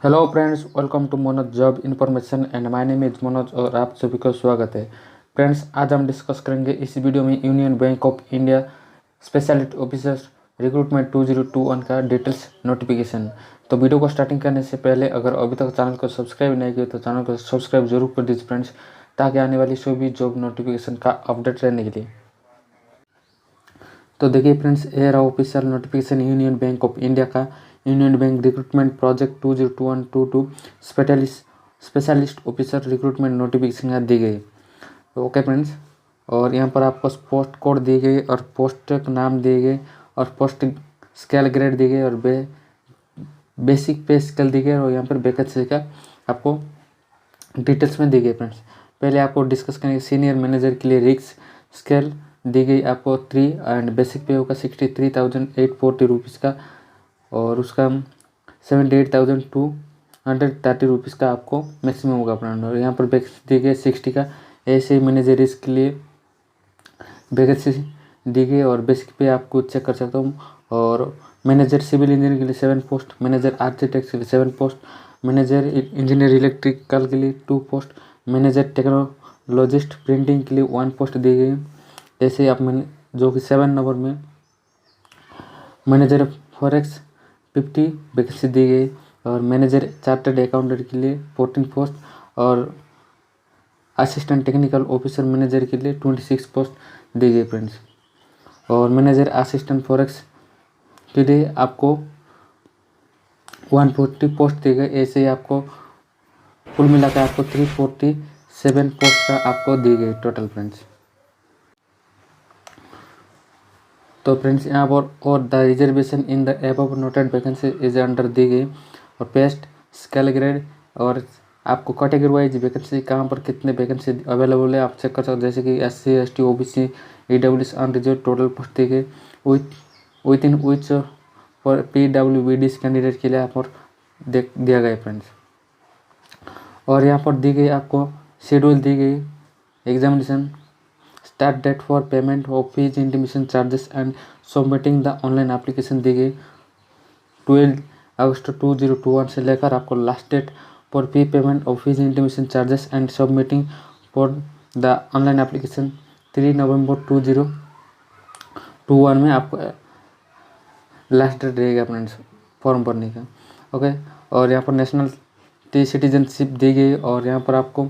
Hello friends, welcome to Manoj job information and my name is Manoj और आप सभी को स्वागत है। फ्रेंड्स, आज हम डिस्कस करेंगे इस वीडियो में union bank of India specialist officer recruitment 2021 का डिटेल्स नोटिफिकेशन। तो वीडियो को स्टार्टिंग करने से पहले अगर अभी तक चैनल को सब्सक्राइब नहीं किया तो चैनल को सब्सक्राइब जरूर कर दीजिए फ्रेंड्स, ताकि आने वाली सभी जॉब नोटिफिकेशन का अपडेट रहने के लिए। तो देखिए फ्रेंड्स, ये रहा official notification union bank of India का। Union bank recruitment project 2021-22 specialist officer recruitment notification दी गई। तो ओके फ्रेंड्स, और यहाँ पर आपको पोस्ट कोड दी गई और पोस्ट नाम दिए गए और पोस्ट स्केल ग्रेड दी गई और बेसिक पे स्केल दी गई और यहाँ पर वैकेंसी का आपको डिटेल्स में दी गई। फ्रेंड्स, पहले आपको डिस्कस करेंगे सीनियर मैनेजर के लिए रिक्स स्केल दी गई आपको 3 एंड बेसिक पे होगा 63,840 रुपीज़ का और उसका 78,230 रुपीज़ का आपको मैक्सिमम होगा फ्रेंड। और यहाँ पर वैकेंसी दी गई 60 का। ऐसे मैनेजर रिस्क के लिए वैकेंसी दी गई और बेसिक पे आपको चेक कर सकता हूँ। और मैनेजर सिविल इंजीनियर के लिए 7 पोस्ट, मैनेजर आर्किटेक्ट के लिए 7 पोस्ट, मैनेजर इंजीनियर इलेक्ट्रिकल के लिए 2 पोस्ट, मैनेजर टेक्नोलॉजिस्ट प्रिंटिंग के लिए 1 पोस्ट दी गई। ऐसे आप जो कि 7 नंबर में मैनेजर फॉरेक्स 50 वैकेंसी दी गई और मैनेजर चार्टर्ड अकाउंटेंट के लिए 14 पोस्ट और असिस्टेंट टेक्निकल ऑफिसर मैनेजर के लिए 26 पोस्ट दी गई फ्रेंड्स। और मैनेजर असिस्टेंट फॉरेक्स के लिए आपको 140 पोस्ट दी गई। ऐसे ही आपको कुल मिलाकर आपको 347 पोस्ट का आपको दी गई टोटल फ्रेंड्स। तो फ्रेंड्स, यहाँ पर और the reservation in the above noted vacancy is under the गई और पेस्ट स्केल ग्रेड और आपको कैटेगरी वाइज वैकेंसी कहाँ पर कितने वैकेंसी अवेलेबल है आप चेक कर सकते हो। जैसे कि SC ST OBC EWS unreserved total post दी गई with in which for PWBD candidate के लिए यहाँ पर दिया गया फ्रेंड्स। और यहाँ पर दी गई आपको शेड्यूल दी गई examination start date for payment of fees intimation charges and submitting the online application दी गई 12 अगस्त 2021 से लेकर आपको last date for fee payment of fees intimation charges and submitting for the online application 3 नवंबर 2021 में आपको लास्ट डेट रहेगा फ्रेंड्स फॉर्म भरने का। ओके, और यहाँ पर नेशनल सिटीजनशिप दी गई और यहाँ पर आपको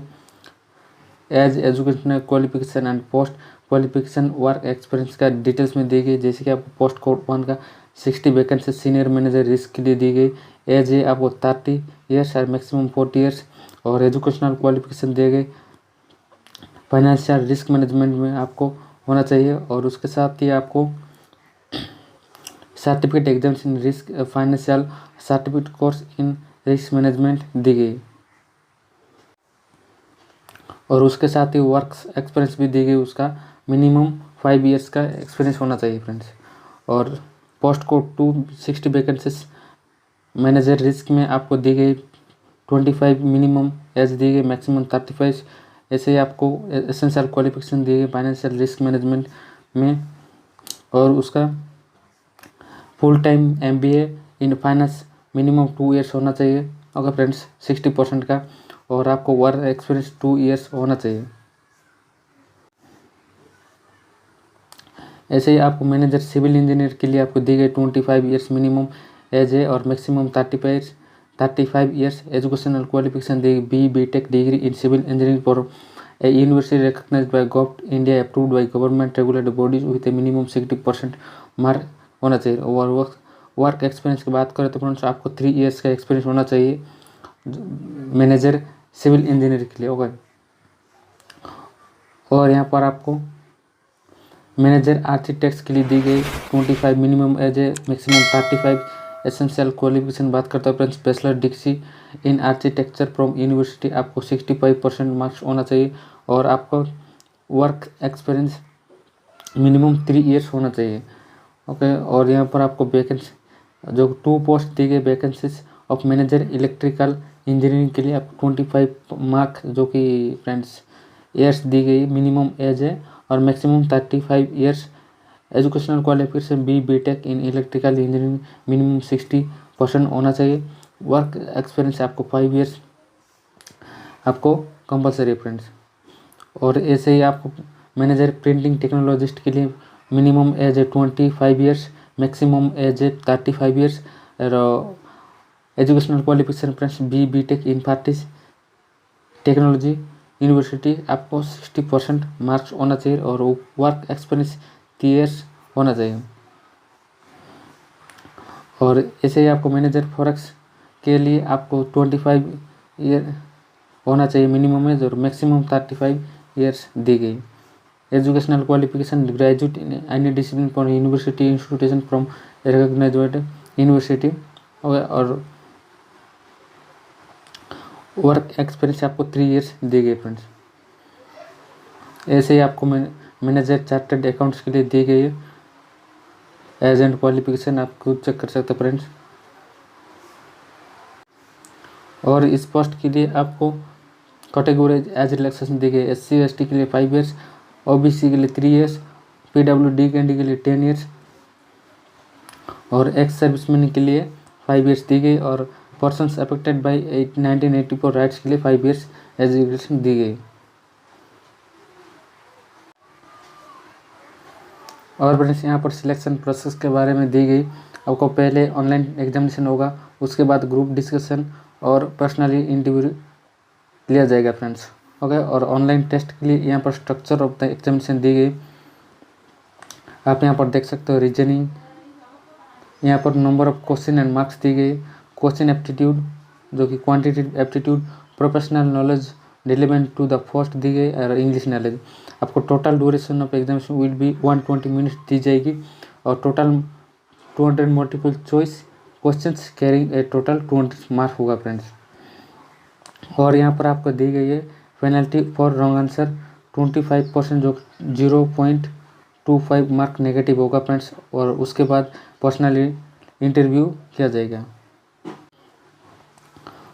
age educational qualification and post qualification work experience का डिटेल्स में दी गई। जैसे कि आपको पोस्ट कोड 1 का 60 वैकेंसी सीनियर मैनेजर रिस्क के लिए दी गई। एज है आपको 30 ईयर्स और मैक्सिमम 40 ईयर्स और एजुकेशनल क्वालिफिकेशन दिए गए फाइनेंशियल रिस्क मैनेजमेंट में आपको होना चाहिए और उसके साथ ही आपको certificate exams in risk financial certificate course in risk management दी गई और उसके साथ ही वर्क एक्सपीरियंस भी दी गई। उसका मिनिमम 5 ईयर्स का एक्सपीरियंस होना चाहिए फ्रेंड्स। और post code 260 vacancies manager risk में आपको दी गई 25 मिनिमम एज दी गई मैक्सिमम 35। ऐसे ही आपको एसेंशियल क्वालिफिकेशन दी गई फाइनेंशियल रिस्क मैनेजमेंट में और उसका full time MBA in finance minimum 2 years होना चाहिए। ओके फ्रेंड्स, 60% का और आपको वर्क एक्सपीरियंस 2 ईयर्स होना चाहिए। ऐसे ही आपको मैनेजर सिविल इंजीनियर के लिए आपको दी गई 25 ईयर्स मिनिमम एज है और मैक्सिमम 35 ईयर्स। एजुकेशनल क्वालिफिकेशन दी गई BTech degree in civil engineering for a university recognised by government India approved by government regulated bodies with a minimum 60% mark होना चाहिए। और वर्क एक्सपीरियंस की बात करें तो फ्रेंड्स आपको 3 ईयर्स का एक्सपीरियंस होना चाहिए मैनेजर सिविल इंजीनियर के लिए। ओके, और यहाँ पर आपको मैनेजर आर्किटेक्ट्स के लिए दी गई 25 मिनिमम एज है मैक्सिमम 35। एसेंशियल क्वालिफिकेशन बात करते हैं friends bachelor degree in architecture from university आपको 65% मार्क्स होना चाहिए और आपको वर्क एक्सपीरियंस मिनिमम 3 ईयर्स होना चाहिए। ओके, और यहाँ पर आपको वैकेंसी जो 2 पोस्ट दी गई vacancies of manager electrical engineering के लिए आपको 25 मार्क जो कि फ्रेंड्स ईयर्स दी गई मिनिमम एज है और maximum 35 years. Educational qualification BTech in electrical engineering minimum 60% होना चाहिए। वर्क एक्सपीरियंस आपको 5 ईयर्स आपको कंपलसरी है फ्रेंड्स। और ऐसे ही आपको मैनेजर प्रिंटिंग टेक्नोलॉजिस्ट के लिए मिनिमम एज है 25 ईयर्स, मैक्सिमम एज है 35 ईयर्स। और एजुकेशनल क्वालिफिकेशन फ्रेंड्स बी.टेक इन फार्टिस टेक्नोलॉजी यूनिवर्सिटी, आपको 60% मार्क्स होना चाहिए और वर्क एक्सपीरियंस 3 ईयर्स होना चाहिए। और ऐसे ही आपको मैनेजर फॉरेक्स के लिए आपको 25 ईयर होना चाहिए मिनिमम एज और मैक्सिमम 35 ईयर्स दी गई। Educational qualification graduate in any discipline from university institution from recognised university. और वर्क एक्सपीरियंस आपको 3 ईयर्स दी गई फ्रेंड्स। ऐसे ही आपको मैनेजर चार्टर्ड अकाउंट्स के लिए दी गई है एज एंड क्वालिफिकेशन, आप खुद चेक कर सकते हैं फ्रेंड्स। और इस पोस्ट के लिए आपको कैटेगरी एज रिलैक्सेशन दी गई। SC/ST के लिए 5 ईयर्स, OBC के लिए 3 ईयर्स, PWD कैंडी के लिए 10 ईयर्स और एक्स सर्विसमैन के लिए 5 ईयर्स दी गई। और पर्सन्स अफेक्टेड बाय 1984 राइट्स के लिए 5 ईयर्स एजुकेशन दी गई। और फ्रेंड्स यहाँ पर सिलेक्शन प्रोसेस के बारे में दी गई। आपको पहले ऑनलाइन एग्जामिनेशन होगा, उसके बाद ग्रुप डिस्कशन और पर्सनली इंटरव्यू लिया जाएगा फ्रेंड्स। ओके, और ऑनलाइन टेस्ट के लिए यहाँ पर स्ट्रक्चर ऑफ द एग्जामिनेशन दी गई। आप यहाँ पर देख सकते हो रीजनिंग, यहाँ पर number of question and marks दी गई। क्वेश्चन एप्टीट्यूड जो कि quantitative aptitude, professional knowledge relevant to the post दी गई और इंग्लिश नॉलेज। आपको total duration of examination will be 120 minutes दी जाएगी और total 200 multiple choice questions carrying a total 200 mark होगा फ्रेंड्स। और यहाँ पर आपको दी गई है पेनल्टी फॉर रॉन्ग आंसर 25% जो 0.25 मार्क नेगेटिव होगा फ्रेंड्स। और उसके बाद पर्सनली इंटरव्यू किया जाएगा।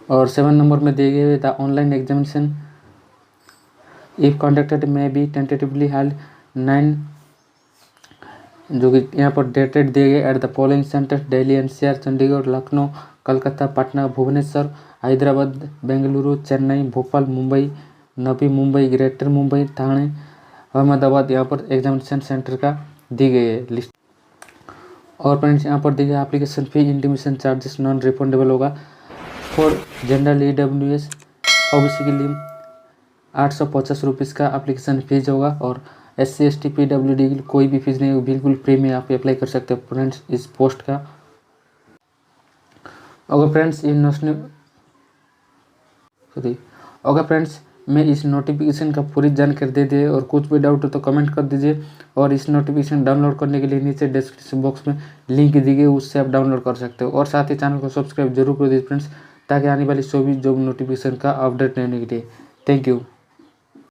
और 7 नंबर में दिए गए the online examination if conducted में बी टेंटेटिवली हेल्ड 9 जो कि यहाँ पर डेटेड दिए गए at the following centres Delhi NCR, Chandigarh, Lucknow, Calcutta, Patna, Bhubaneswar, Hyderabad, Bengaluru, Chennai, Bhopal, Mumbai, Navi Mumbai, greater Mumbai, Thane, Ahmedabad. यहाँ पर एग्जामिनेशन सेंटर का दी गई है लिस्ट। और फ्रेंड्स यहाँ पर दी गई application fee intimation charges non refundable होगा। फॉर जनरल EWS OBC के लिए 850 रुपीज़ का एप्लीकेशन फीस होगा और SC/ST PWD के लिए कोई भी फीस नहीं होगी, बिल्कुल फ्री में आप अप्लाई कर सकते हो फ्रेंड्स इस पोस्ट का। अगर फ्रेंड्स मैं इस नोटिफिकेशन का पूरी जानकारी दे दिए और कुछ भी डाउट हो तो कमेंट कर दीजिए। और इस नोटिफिकेशन डाउनलोड करने के लिए नीचे डिस्क्रिप्शन बॉक्स में लिंक दी गई, उससे आप डाउनलोड कर सकते हो। और साथ ही चैनल को सब्सक्राइब जरूर कर दीजिए फ्रेंड्स, ताकि आने वाली 24 जॉब नोटिफिकेशन का अपडेट लेने के लिए। Thank you.